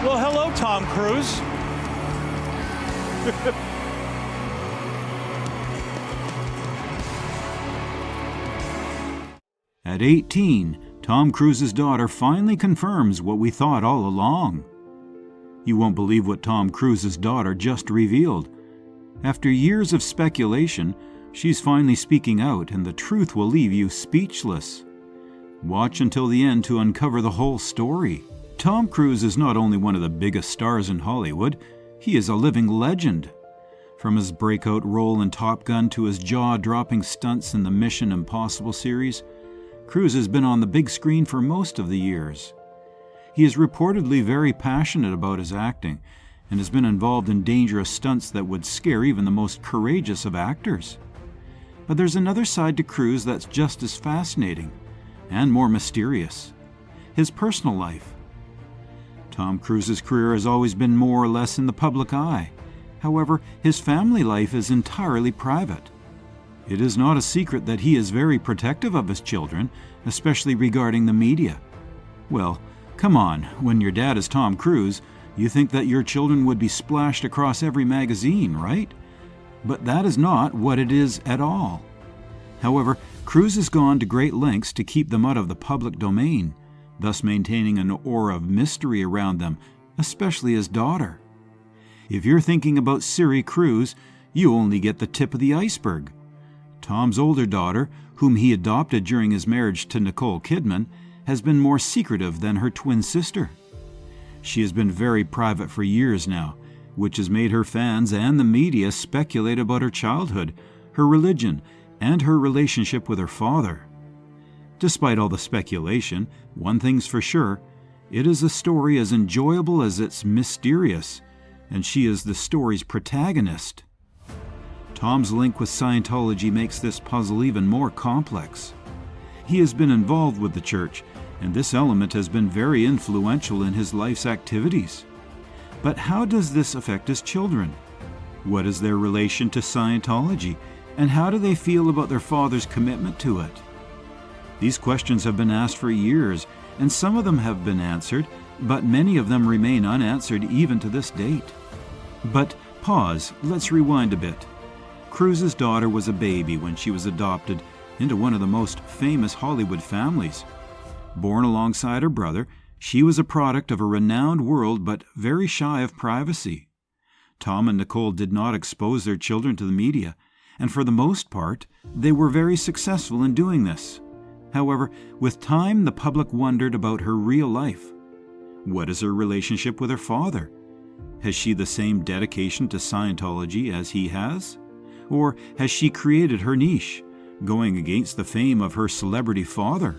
Well, hello, Tom Cruise. At 18, Tom Cruise's daughter finally confirms what we thought all along. You won't believe what Tom Cruise's daughter just revealed. After years of speculation, she's finally speaking out, and the truth will leave you speechless. Watch until the end to uncover the whole story. Tom Cruise is not only one of the biggest stars in Hollywood, he is a living legend. From his breakout role in Top Gun to his jaw-dropping stunts in the Mission Impossible series, Cruise has been on the big screen for most of the years. He is reportedly very passionate about his acting and has been involved in dangerous stunts that would scare even the most courageous of actors. But there's another side to Cruise that's just as fascinating and more mysterious: his personal life. Tom Cruise's career has always been more or less in the public eye. However, his family life is entirely private. It is not a secret that he is very protective of his children, especially regarding the media. Well, come on, when your dad is Tom Cruise, you think that your children would be splashed across every magazine, right? But that is not what it is at all. However, Cruise has gone to great lengths to keep them out of the public domain, thus maintaining an aura of mystery around them, especially his daughter. If you're thinking about Siri Cruise, you only get the tip of the iceberg. Tom's older daughter, whom he adopted during his marriage to Nicole Kidman, has been more secretive than her twin sister. She has been very private for years now, which has made her fans and the media speculate about her childhood, her religion, and her relationship with her father. Despite all the speculation, one thing's for sure: it is a story as enjoyable as it's mysterious, and she is the story's protagonist. Tom's link with Scientology makes this puzzle even more complex. He has been involved with the church, and this element has been very influential in his life's activities. But how does this affect his children? What is their relation to Scientology, and how do they feel about their father's commitment to it? These questions have been asked for years, and some of them have been answered, but many of them remain unanswered even to this date. But pause, let's rewind a bit. Cruise's daughter was a baby when she was adopted into one of the most famous Hollywood families. Born alongside her brother, she was a product of a renowned world but very shy of privacy. Tom and Nicole did not expose their children to the media, and for the most part, they were very successful in doing this. However, with time, the public wondered about her real life. What is her relationship with her father? Has she the same dedication to Scientology as he has? Or has she created her niche, going against the fame of her celebrity father?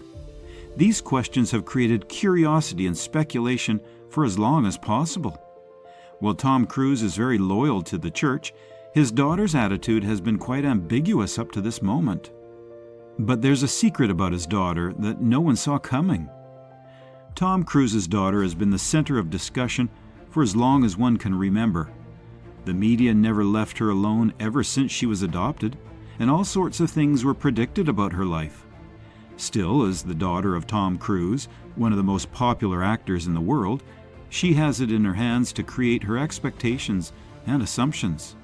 These questions have created curiosity and speculation for as long as possible. While Tom Cruise is very loyal to the church, his daughter's attitude has been quite ambiguous up to this moment. But there's a secret about his daughter that no one saw coming. Tom Cruise's daughter has been the center of discussion for as long as one can remember. The media never left her alone ever since she was adopted, and all sorts of things were predicted about her life. Still, as the daughter of Tom Cruise, one of the most popular actors in the world, she has it in her hands to create her expectations and assumptions.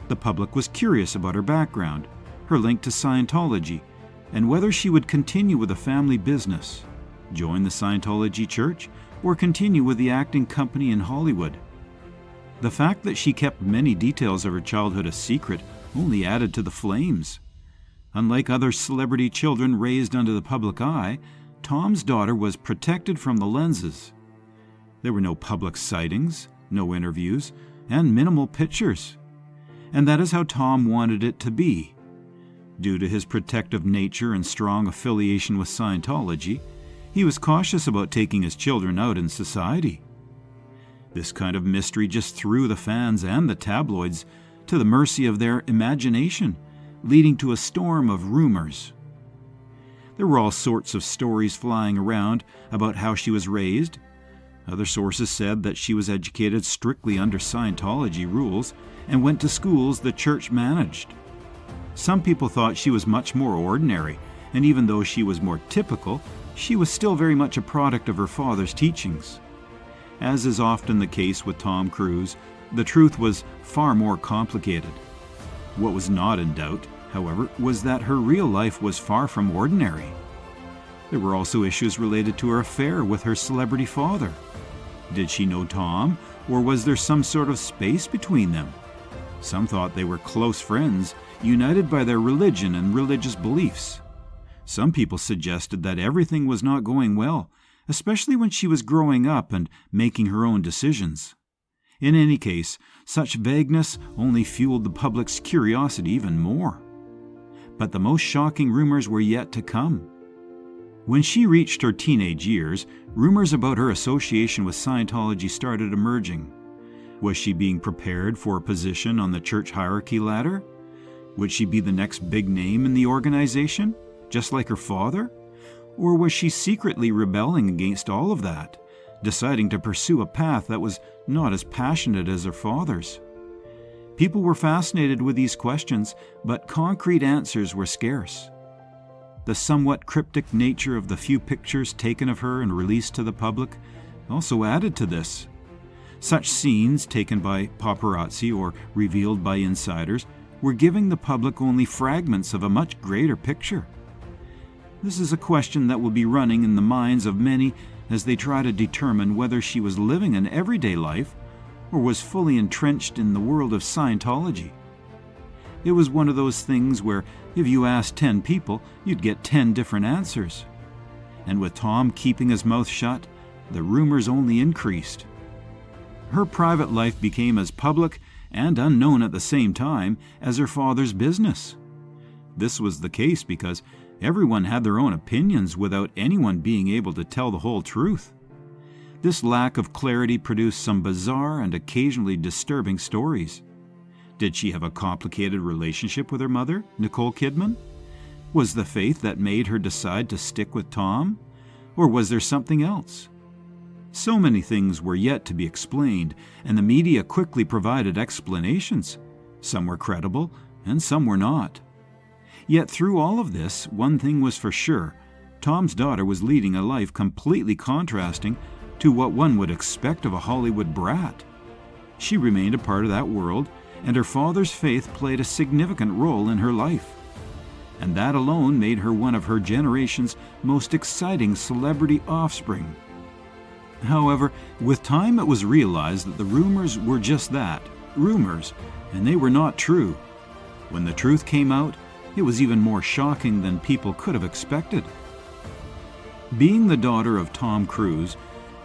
The public was curious about her background, her link to Scientology, and whether she would continue with the family business, join the Scientology church, or continue with the acting company in Hollywood. The fact that she kept many details of her childhood a secret only added to the flames. Unlike other celebrity children raised under the public eye, Tom's daughter was protected from the lenses. There were no public sightings, no interviews, and minimal pictures. And that is how Tom wanted it to be. Due to his protective nature and strong affiliation with Scientology, he was cautious about taking his children out in society. This kind of mystery just threw the fans and the tabloids to the mercy of their imagination, leading to a storm of rumors. There were all sorts of stories flying around about how she was raised. Other sources said that she was educated strictly under Scientology rules and went to schools the church managed. Some people thought she was much more ordinary, and even though she was more typical, she was still very much a product of her father's teachings. As is often the case with Tom Cruise, the truth was far more complicated. What was not in doubt, however, was that her real life was far from ordinary. There were also issues related to her affair with her celebrity father. Did she know Tom, or was there some sort of space between them? Some thought they were close friends, united by their religion and religious beliefs. Some people suggested that everything was not going well, especially when she was growing up and making her own decisions. In any case, such vagueness only fueled the public's curiosity even more. But the most shocking rumors were yet to come. When she reached her teenage years, rumors about her association with Scientology started emerging. Was she being prepared for a position on the church hierarchy ladder? Would she be the next big name in the organization, just like her father? Or was she secretly rebelling against all of that, deciding to pursue a path that was not as passionate as her father's? People were fascinated with these questions, but concrete answers were scarce. The somewhat cryptic nature of the few pictures taken of her and released to the public also added to this. Such scenes taken by paparazzi or revealed by insiders were giving the public only fragments of a much greater picture. This is a question that will be running in the minds of many as they try to determine whether she was living an everyday life or was fully entrenched in the world of Scientology. It was one of those things where if you asked 10 people, you'd get 10 different answers. And with Tom keeping his mouth shut, the rumors only increased. Her private life became as public and unknown at the same time as her father's business. This was the case because everyone had their own opinions without anyone being able to tell the whole truth. This lack of clarity produced some bizarre and occasionally disturbing stories. Did she have a complicated relationship with her mother, Nicole Kidman? Was the faith that made her decide to stick with Tom? Or was there something else? So many things were yet to be explained, and the media quickly provided explanations. Some were credible, and some were not. Yet through all of this, one thing was for sure. Tom's daughter was leading a life completely contrasting to what one would expect of a Hollywood brat. She remained a part of that world, and her father's faith played a significant role in her life. And that alone made her one of her generation's most exciting celebrity offspring. However, with time it was realized that the rumors were just that, rumors, and they were not true. When the truth came out, it was even more shocking than people could have expected. Being the daughter of Tom Cruise,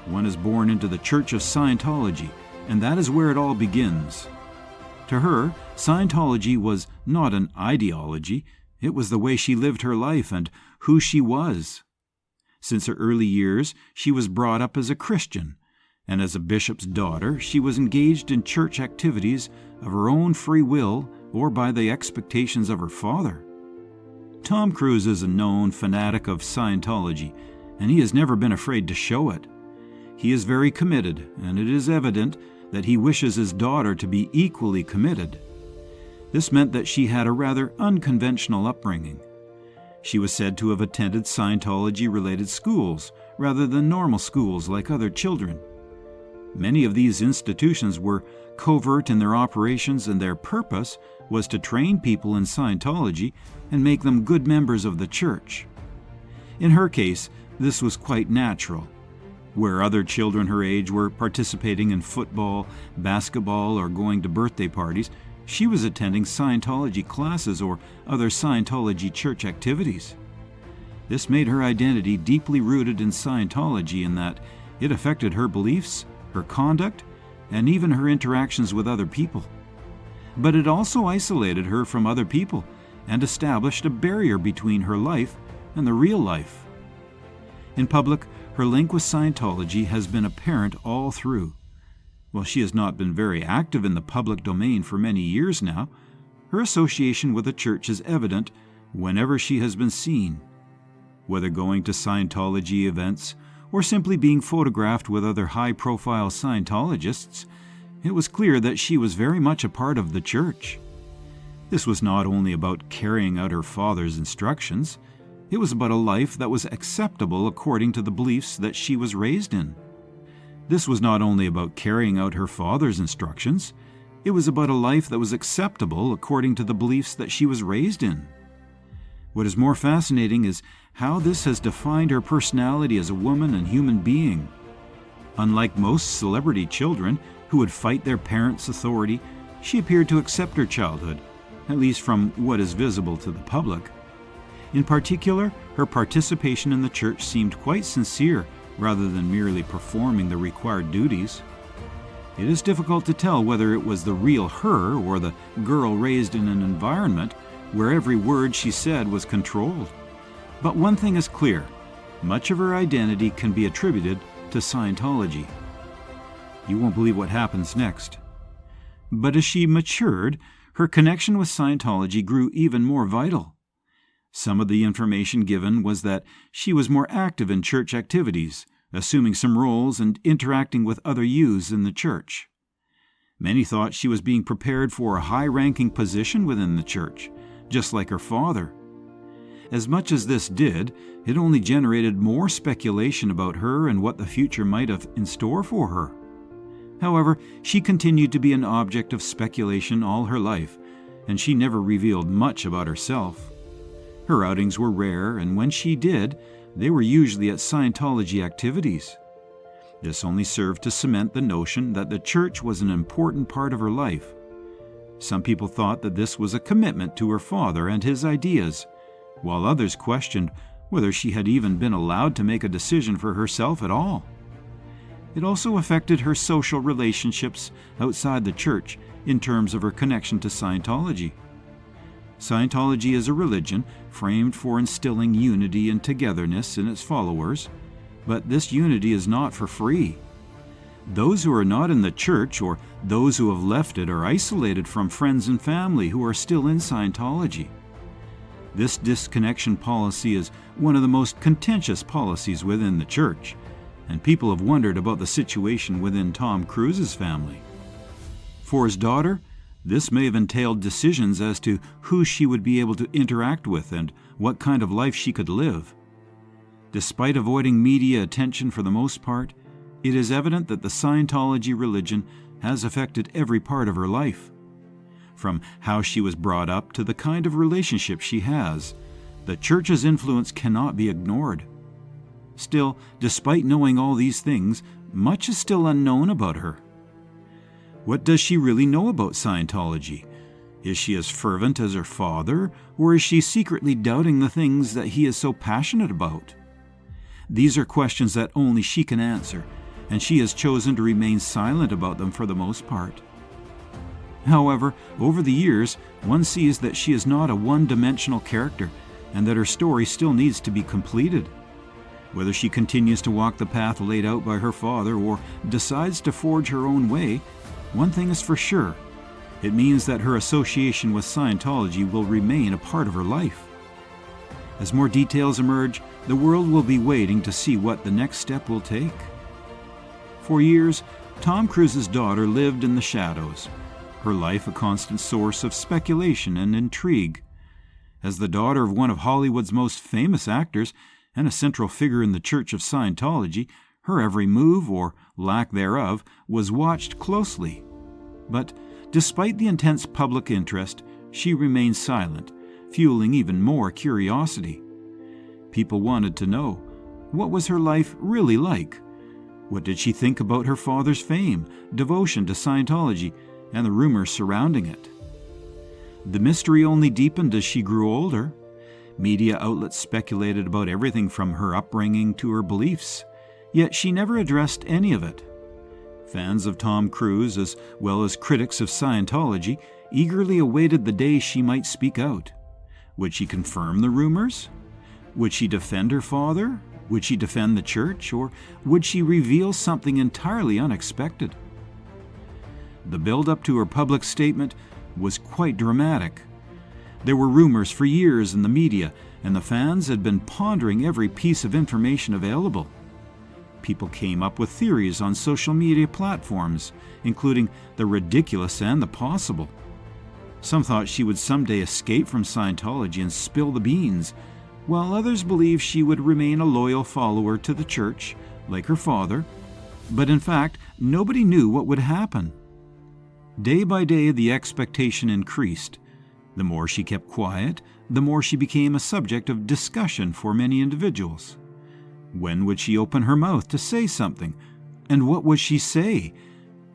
one is born into the Church of Scientology, and that is where it all begins. To her, Scientology was not an ideology, it was the way she lived her life and who she was. Since her early years, she was brought up as a Christian, and as a bishop's daughter, she was engaged in church activities of her own free will or by the expectations of her father. Tom Cruise is a known fanatic of Scientology, and he has never been afraid to show it. He is very committed, and it is evident that he wishes his daughter to be equally committed. This meant that she had a rather unconventional upbringing. She was said to have attended Scientology-related schools rather than normal schools like other children. Many of these institutions were covert in their operations, and their purpose was to train people in Scientology and make them good members of the church. In her case, this was quite natural. Where other children her age were participating in football, basketball, or going to birthday parties, she was attending Scientology classes or other Scientology church activities. This made her identity deeply rooted in Scientology in that it affected her beliefs, her conduct, and even her interactions with other people. But it also isolated her from other people and established a barrier between her life and the real life. In public, her link with Scientology has been apparent all through. While she has not been very active in the public domain for many years now, her association with the church is evident whenever she has been seen. Whether going to Scientology events or simply being photographed with other high-profile Scientologists, it was clear that she was very much a part of the church. This was not only about carrying out her father's instructions, it was about a life that was acceptable according to the beliefs that she was raised in. This was not only about carrying out her father's instructions, it was about a life that was acceptable according to the beliefs that she was raised in. What is more fascinating is how this has defined her personality as a woman and human being. Unlike most celebrity children who would fight their parents' authority, she appeared to accept her childhood, at least from what is visible to the public. In particular, her participation in the church seemed quite sincere rather than merely performing the required duties. It is difficult to tell whether it was the real her or the girl raised in an environment where every word she said was controlled. But one thing is clear: much of her identity can be attributed to Scientology. You won't believe what happens next. But as she matured, her connection with Scientology grew even more vital. Some of the information given was that she was more active in church activities, assuming some roles and interacting with other youths in the church. Many thought she was being prepared for a high-ranking position within the church, just like her father. As much as this did, it only generated more speculation about her and what the future might have in store for her. However, she continued to be an object of speculation all her life, and she never revealed much about herself. Her outings were rare, and when she did, they were usually at Scientology activities. This only served to cement the notion that the church was an important part of her life. Some people thought that this was a commitment to her father and his ideas, while others questioned whether she had even been allowed to make a decision for herself at all. It also affected her social relationships outside the church in terms of her connection to Scientology. Scientology is a religion framed for instilling unity and togetherness in its followers, but this unity is not for free. Those who are not in the church or those who have left it are isolated from friends and family who are still in Scientology. This disconnection policy is one of the most contentious policies within the church, and people have wondered about the situation within Tom Cruise's family. For his daughter, this may have entailed decisions as to who she would be able to interact with and what kind of life she could live. Despite avoiding media attention for the most part, it is evident that the Scientology religion has affected every part of her life. From how she was brought up to the kind of relationship she has, the church's influence cannot be ignored. Still, despite knowing all these things, much is still unknown about her. What does she really know about Scientology? Is she as fervent as her father, or is she secretly doubting the things that he is so passionate about? These are questions that only she can answer, and she has chosen to remain silent about them for the most part. However, over the years, one sees that she is not a one-dimensional character, and that her story still needs to be completed. Whether she continues to walk the path laid out by her father or decides to forge her own way, one thing is for sure: it means that her association with Scientology will remain a part of her life. As more details emerge, the world will be waiting to see what the next step will take. For years, Tom Cruise's daughter lived in the shadows, her life a constant source of speculation and intrigue. As the daughter of one of Hollywood's most famous actors and a central figure in the Church of Scientology, her every move, or lack thereof, was watched closely. But despite the intense public interest, she remained silent, fueling even more curiosity. People wanted to know, what was her life really like? What did she think about her father's fame, devotion to Scientology, and the rumors surrounding it? The mystery only deepened as she grew older. Media outlets speculated about everything from her upbringing to her beliefs, yet she never addressed any of it. Fans of Tom Cruise, as well as critics of Scientology, eagerly awaited the day she might speak out. Would she confirm the rumors? Would she defend her father? Would she defend the church? Or would she reveal something entirely unexpected? The build-up to her public statement was quite dramatic. There were rumors for years in the media, and the fans had been pondering every piece of information available. People came up with theories on social media platforms, including the ridiculous and the possible. Some thought she would someday escape from Scientology and spill the beans, while others believed she would remain a loyal follower to the church, like her father, But in fact, nobody knew what would happen. Day by day, the expectation increased. The more she kept quiet, the more she became a subject of discussion for many individuals. When would she open her mouth to say something? And what would she say?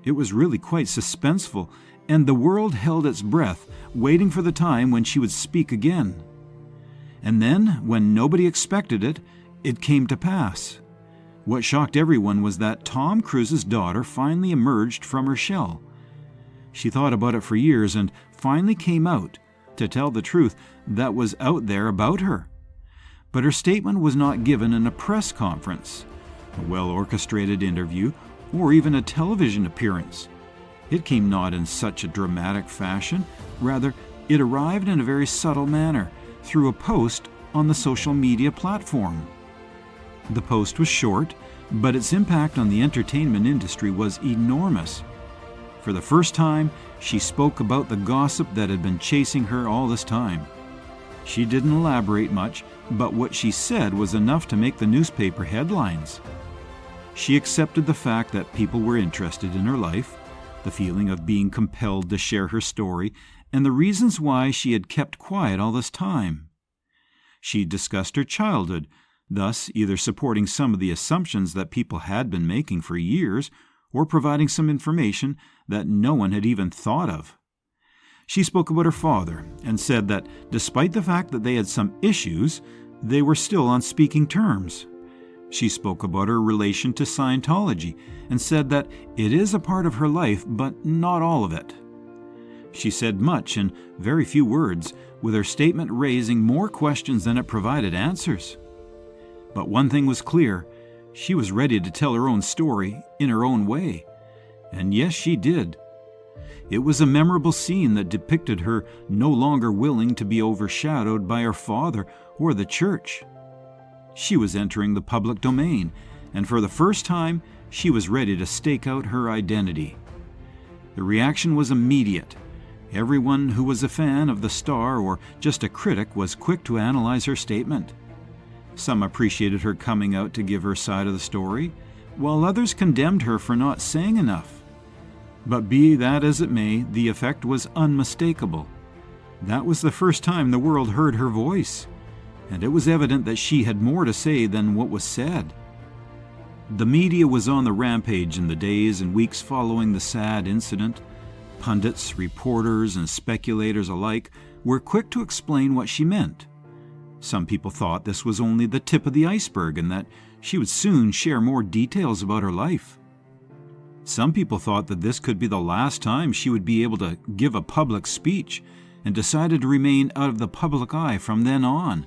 It was really quite suspenseful, and the world held its breath, waiting for the time when she would speak again. And then, when nobody expected it, it came to pass. What shocked everyone was that Tom Cruise's daughter finally emerged from her shell. She thought about it for years and finally came out to tell the truth that was out there about her. But her statement was not given in a press conference, a well-orchestrated interview, or even a television appearance. It came not in such a dramatic fashion. Rather, it arrived in a very subtle manner through a post on the social media platform. The post was short, but its impact on the entertainment industry was enormous. For the first time, she spoke about the gossip that had been chasing her all this time. She didn't elaborate much, but what she said was enough to make the newspaper headlines. She accepted the fact that people were interested in her life, the feeling of being compelled to share her story, and the reasons why she had kept quiet all this time. She discussed her childhood, thus either supporting some of the assumptions that people had been making for years, or providing some information that no one had even thought of. She spoke about her father and said that despite the fact that they had some issues, they were still on speaking terms. She spoke about her relation to Scientology and said that it is a part of her life, but not all of it. She said much in very few words, with her statement raising more questions than it provided answers. But one thing was clear: she was ready to tell her own story in her own way. And yes, she did. It was a memorable scene that depicted her no longer willing to be overshadowed by her father or the church. She was entering the public domain, and for the first time, she was ready to stake out her identity. The reaction was immediate. Everyone who was a fan of the star or just a critic was quick to analyze her statement. Some appreciated her coming out to give her side of the story, while others condemned her for not saying enough. But be that as it may, the effect was unmistakable. That was the first time the world heard her voice, and it was evident that she had more to say than what was said. The media was on the rampage in the days and weeks following the sad incident. Pundits, reporters, and speculators alike were quick to explain what she meant. Some people thought this was only the tip of the iceberg and that she would soon share more details about her life. Some people thought that this could be the last time she would be able to give a public speech and decided to remain out of the public eye from then on.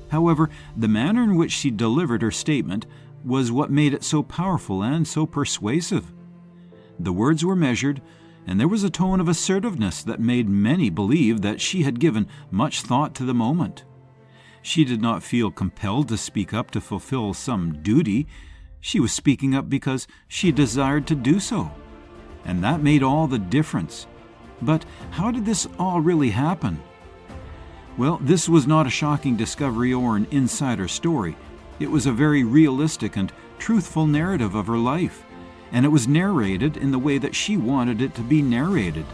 However, the manner in which she delivered her statement was what made it so powerful and so persuasive. The words were measured, and there was a tone of assertiveness that made many believe that she had given much thought to the moment. She did not feel compelled to speak up to fulfill some duty. She was speaking up because she desired to do so, and that made all the difference. But how did this all really happen? Well, this was not a shocking discovery or an insider story. It was a very realistic and truthful narrative of her life, and it was narrated in the way that she wanted it to be narrated.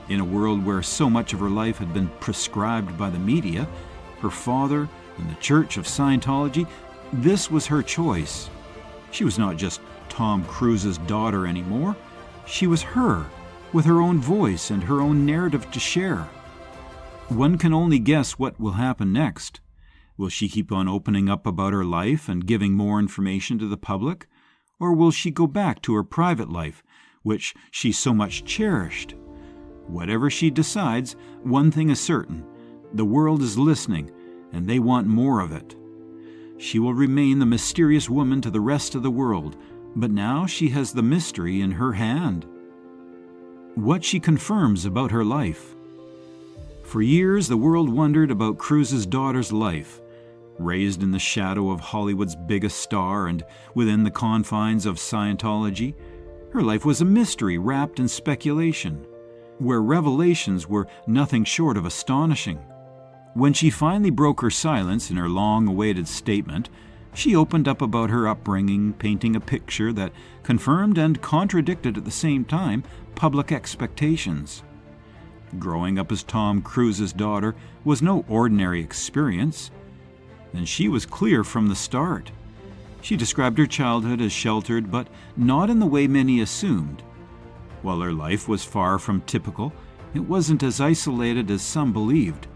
In a world where so much of her life had been prescribed by the media, her father, and the Church of Scientology, this was her choice. She was not just Tom Cruise's daughter anymore. She was her, with her own voice and her own narrative to share. One can only guess what will happen next. Will she keep on opening up about her life and giving more information to the public? Or will she go back to her private life, which she so much cherished? Whatever she decides, one thing is certain: the world is listening, and they want more of it. She will remain the mysterious woman to the rest of the world, but now she has the mystery in her hand. What she confirms about her life. For years, the world wondered about Cruise's daughter's life. Raised in the shadow of Hollywood's biggest star and within the confines of Scientology, her life was a mystery wrapped in speculation, where revelations were nothing short of astonishing. When she finally broke her silence in her long-awaited statement, She opened up about her upbringing, painting a picture that confirmed and contradicted at the same time public expectations. Growing up as Tom Cruise's daughter was no ordinary experience, and she was clear from the start. She described her childhood as sheltered, but not in the way many assumed. While her life was far from typical, it wasn't as isolated as some believed.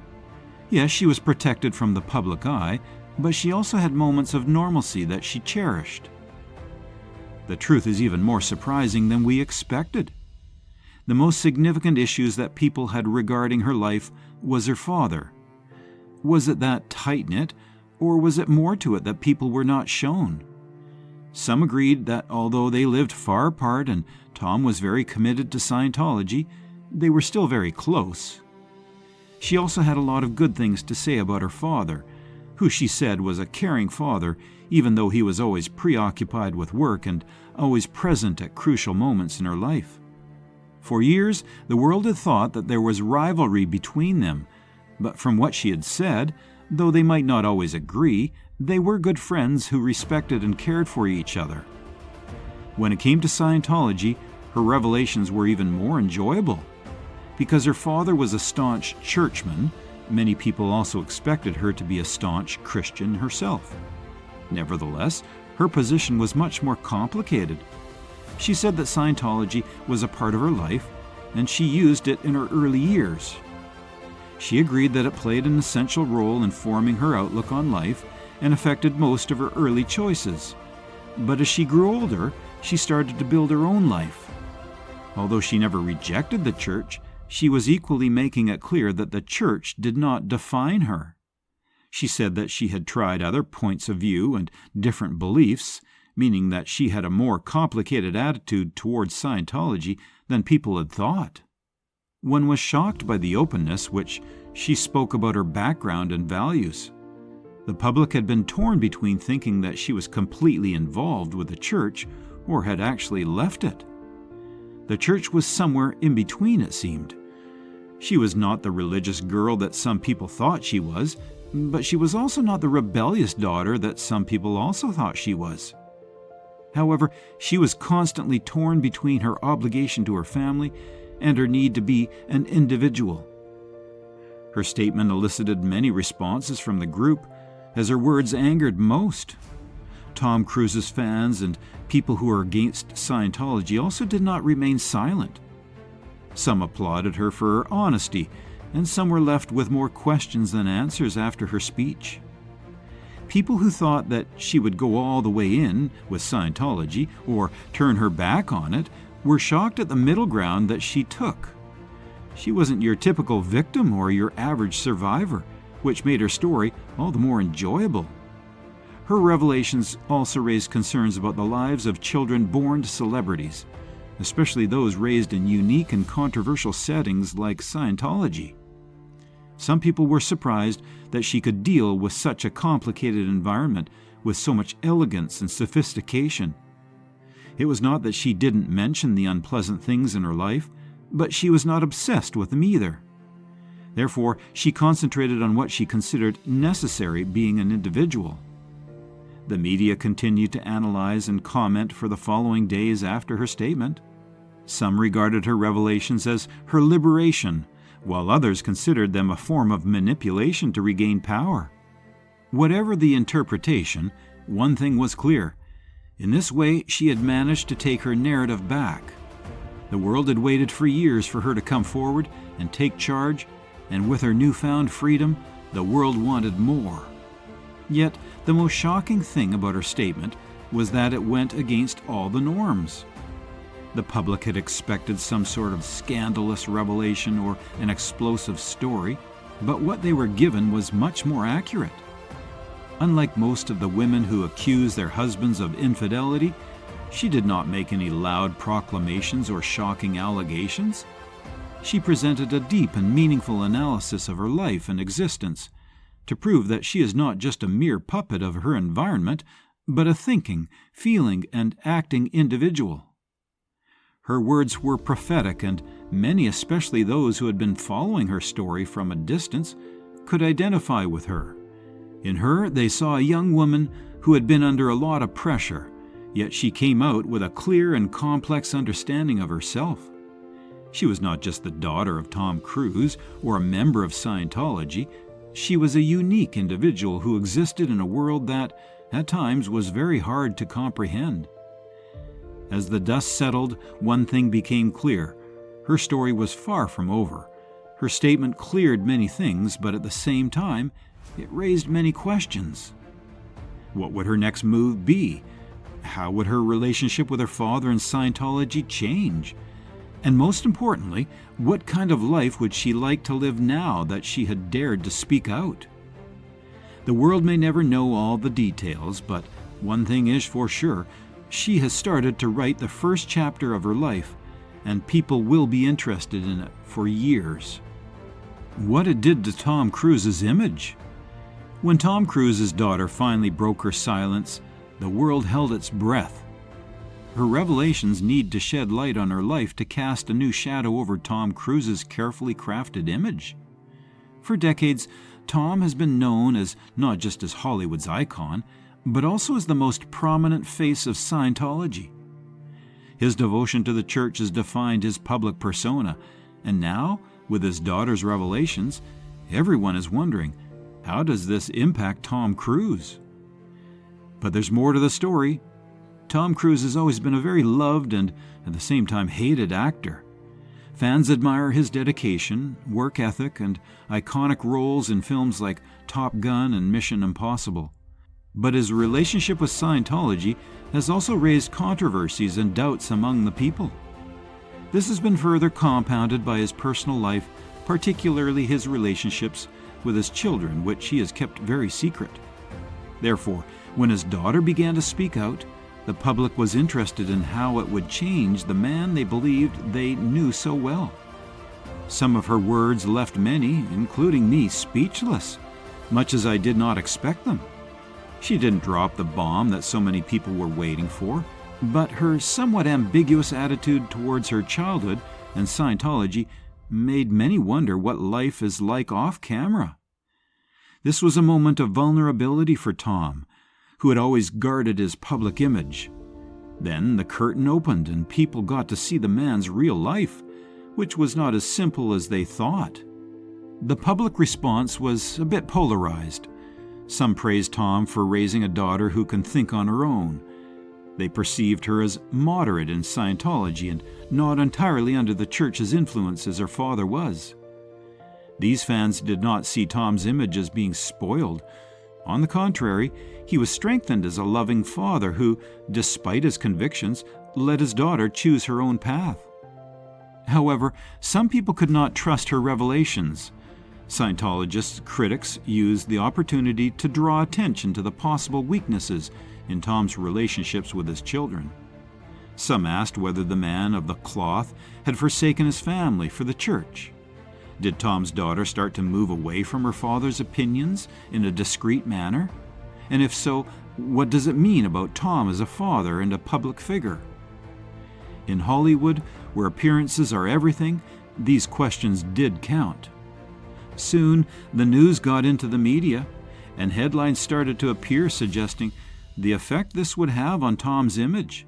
Yes, she was protected from the public eye, but she also had moments of normalcy that she cherished. The truth is even more surprising than we expected. The most significant issues that people had regarding her life was her father. Was it that tight-knit, or was it more to it that people were not shown? Some agreed that although they lived far apart and Tom was very committed to Scientology, they were still very close. She also had a lot of good things to say about her father, who she said was a caring father, even though he was always preoccupied with work and always present at crucial moments in her life. For years, the world had thought that there was rivalry between them, but from what she had said, though they might not always agree, they were good friends who respected and cared for each other. When it came to Scientology, her revelations were even more enjoyable. Because her father was a staunch churchman, many people also expected her to be a staunch Christian herself. Nevertheless, her position was much more complicated. She said that Scientology was a part of her life, and she used it in her early years. She agreed that it played an essential role in forming her outlook on life and affected most of her early choices. But as she grew older, she started to build her own life. Although she never rejected the church, she was equally making it clear that the church did not define her. She said that she had tried other points of view and different beliefs, meaning that she had a more complicated attitude towards Scientology than people had thought. One was shocked by the openness which she spoke about her background and values. The public had been torn between thinking that she was completely involved with the church or had actually left it. The church was somewhere in between, it seemed. She was not the religious girl that some people thought she was, but she was also not the rebellious daughter that some people also thought she was. However, she was constantly torn between her obligation to her family and her need to be an individual. Her statement elicited many responses from the group, as her words angered most. Tom Cruise's fans and people who are against Scientology also did not remain silent. Some applauded her for her honesty, and some were left with more questions than answers after her speech. People who thought that she would go all the way in with Scientology or turn her back on it were shocked at the middle ground that she took. She wasn't your typical victim or your average survivor, which made her story all the more enjoyable. Her revelations also raised concerns about the lives of children born to celebrities, especially those raised in unique and controversial settings like Scientology. Some people were surprised that she could deal with such a complicated environment with so much elegance and sophistication. It was not that she didn't mention the unpleasant things in her life, but she was not obsessed with them either. Therefore, she concentrated on what she considered necessary being an individual. The media continued to analyze and comment for the following days after her statement. Some regarded her revelations as her liberation, while others considered them a form of manipulation to regain power. Whatever the interpretation, one thing was clear. In this way, she had managed to take her narrative back. The world had waited for years for her to come forward and take charge, and with her newfound freedom, the world wanted more. Yet, the most shocking thing about her statement was that it went against all the norms. The public had expected some sort of scandalous revelation or an explosive story, but what they were given was much more accurate. Unlike most of the women who accuse their husbands of infidelity, she did not make any loud proclamations or shocking allegations. She presented a deep and meaningful analysis of her life and existence to prove that she is not just a mere puppet of her environment, but a thinking, feeling, and acting individual. Her words were prophetic, and many, especially those who had been following her story from a distance, could identify with her. In her, they saw a young woman who had been under a lot of pressure, yet she came out with a clear and complex understanding of herself. She was not just the daughter of Tom Cruise or a member of Scientology. She was a unique individual who existed in a world that, at times, was very hard to comprehend. As the dust settled, one thing became clear. Her story was far from over. Her statement cleared many things, but at the same time, it raised many questions. What would her next move be? How would her relationship with her father and Scientology change? And most importantly, what kind of life would she like to live now that she had dared to speak out? The world may never know all the details, but one thing is for sure, she has started to write the first chapter of her life, and people will be interested in it for years. What it did to Tom Cruise's image? When Tom Cruise's daughter finally broke her silence, the world held its breath. Her revelations need to shed light on her life to cast a new shadow over Tom Cruise's carefully crafted image. For decades, Tom has been known as not just as Hollywood's icon, but also as the most prominent face of Scientology. His devotion to the church has defined his public persona, and now, with his daughter's revelations, everyone is wondering, how does this impact Tom Cruise? But there's more to the story. Tom Cruise has always been a very loved and, at the same time, hated actor. Fans admire his dedication, work ethic, and iconic roles in films like Top Gun and Mission Impossible. But his relationship with Scientology has also raised controversies and doubts among the people. This has been further compounded by his personal life, particularly his relationships with his children, which he has kept very secret. Therefore, when his daughter began to speak out, the public was interested in how it would change the man they believed they knew so well. Some of her words left many, including me, speechless, much as I did not expect them. She didn't drop the bomb that so many people were waiting for, but her somewhat ambiguous attitude towards her childhood and Scientology made many wonder what life is like off camera. This was a moment of vulnerability for Tom, who had always guarded his public image. Then the curtain opened and people got to see the man's real life, which was not as simple as they thought. The public response was a bit polarized. Some praised Tom for raising a daughter who can think on her own. They perceived her as moderate in Scientology and not entirely under the church's influence as her father was. These fans did not see Tom's image as being spoiled. On the contrary, he was strengthened as a loving father who, despite his convictions, let his daughter choose her own path. However, some people could not trust her revelations. Scientologists' critics used the opportunity to draw attention to the possible weaknesses in Tom's relationships with his children. Some asked whether the man of the cloth had forsaken his family for the church. Did Tom's daughter start to move away from her father's opinions in a discreet manner? And if so, what does it mean about Tom as a father and a public figure? In Hollywood, where appearances are everything, these questions did count. Soon, the news got into the media, and headlines started to appear suggesting the effect this would have on Tom's image.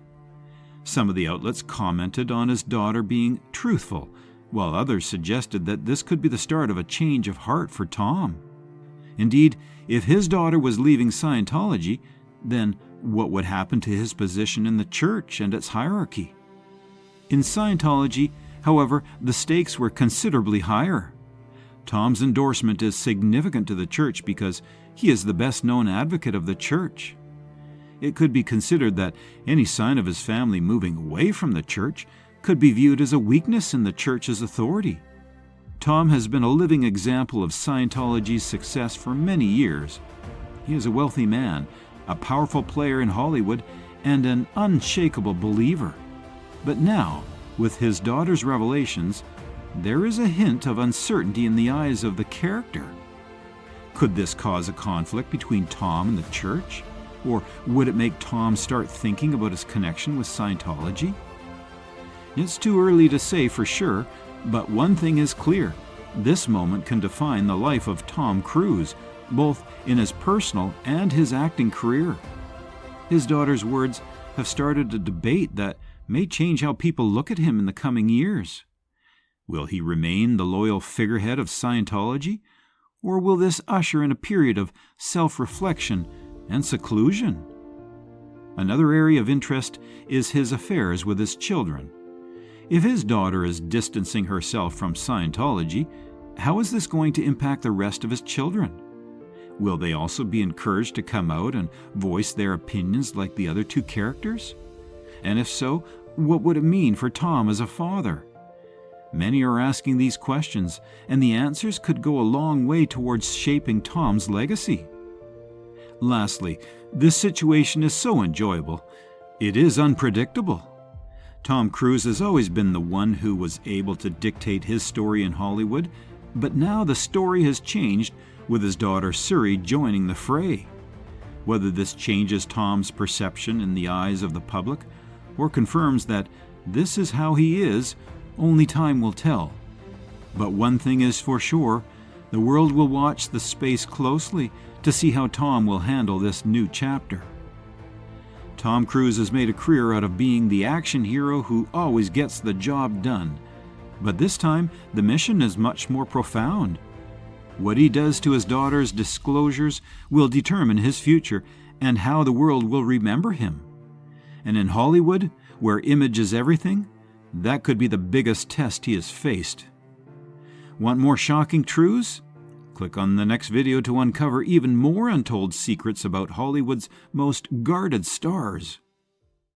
Some of the outlets commented on his daughter being truthful, while others suggested that this could be the start of a change of heart for Tom. Indeed, if his daughter was leaving Scientology, then what would happen to his position in the church and its hierarchy? In Scientology, however, the stakes were considerably higher. Tom's endorsement is significant to the church because he is the best-known advocate of the church. It could be considered that any sign of his family moving away from the church could be viewed as a weakness in the church's authority. Tom has been a living example of Scientology's success for many years. He is a wealthy man, a powerful player in Hollywood, and an unshakable believer. But now, with his daughter's revelations, there is a hint of uncertainty in the eyes of the character. Could this cause a conflict between Tom and the church? Or would it make Tom start thinking about his connection with Scientology? It's too early to say for sure, but one thing is clear. This moment can define the life of Tom Cruise, both in his personal and his acting career. His daughter's words have started a debate that may change how people look at him in the coming years. Will he remain the loyal figurehead of Scientology, or will this usher in a period of self-reflection and seclusion? Another area of interest is his affairs with his children. If his daughter is distancing herself from Scientology, how is this going to impact the rest of his children? Will they also be encouraged to come out and voice their opinions like the other two characters? And if so, what would it mean for Tom as a father? Many are asking these questions, and the answers could go a long way towards shaping Tom's legacy. Lastly, this situation is so enjoyable. It is unpredictable. Tom Cruise has always been the one who was able to dictate his story in Hollywood, but now the story has changed with his daughter Suri joining the fray. Whether this changes Tom's perception in the eyes of the public or confirms that this is how he is, only time will tell. But one thing is for sure, the world will watch the space closely to see how Tom will handle this new chapter. Tom Cruise has made a career out of being the action hero who always gets the job done. But this time, the mission is much more profound. What he does to his daughter's disclosures will determine his future and how the world will remember him. And in Hollywood, where image is everything, that could be the biggest test he has faced. Want more shocking truths? Click on the next video to uncover even more untold secrets about Hollywood's most guarded stars.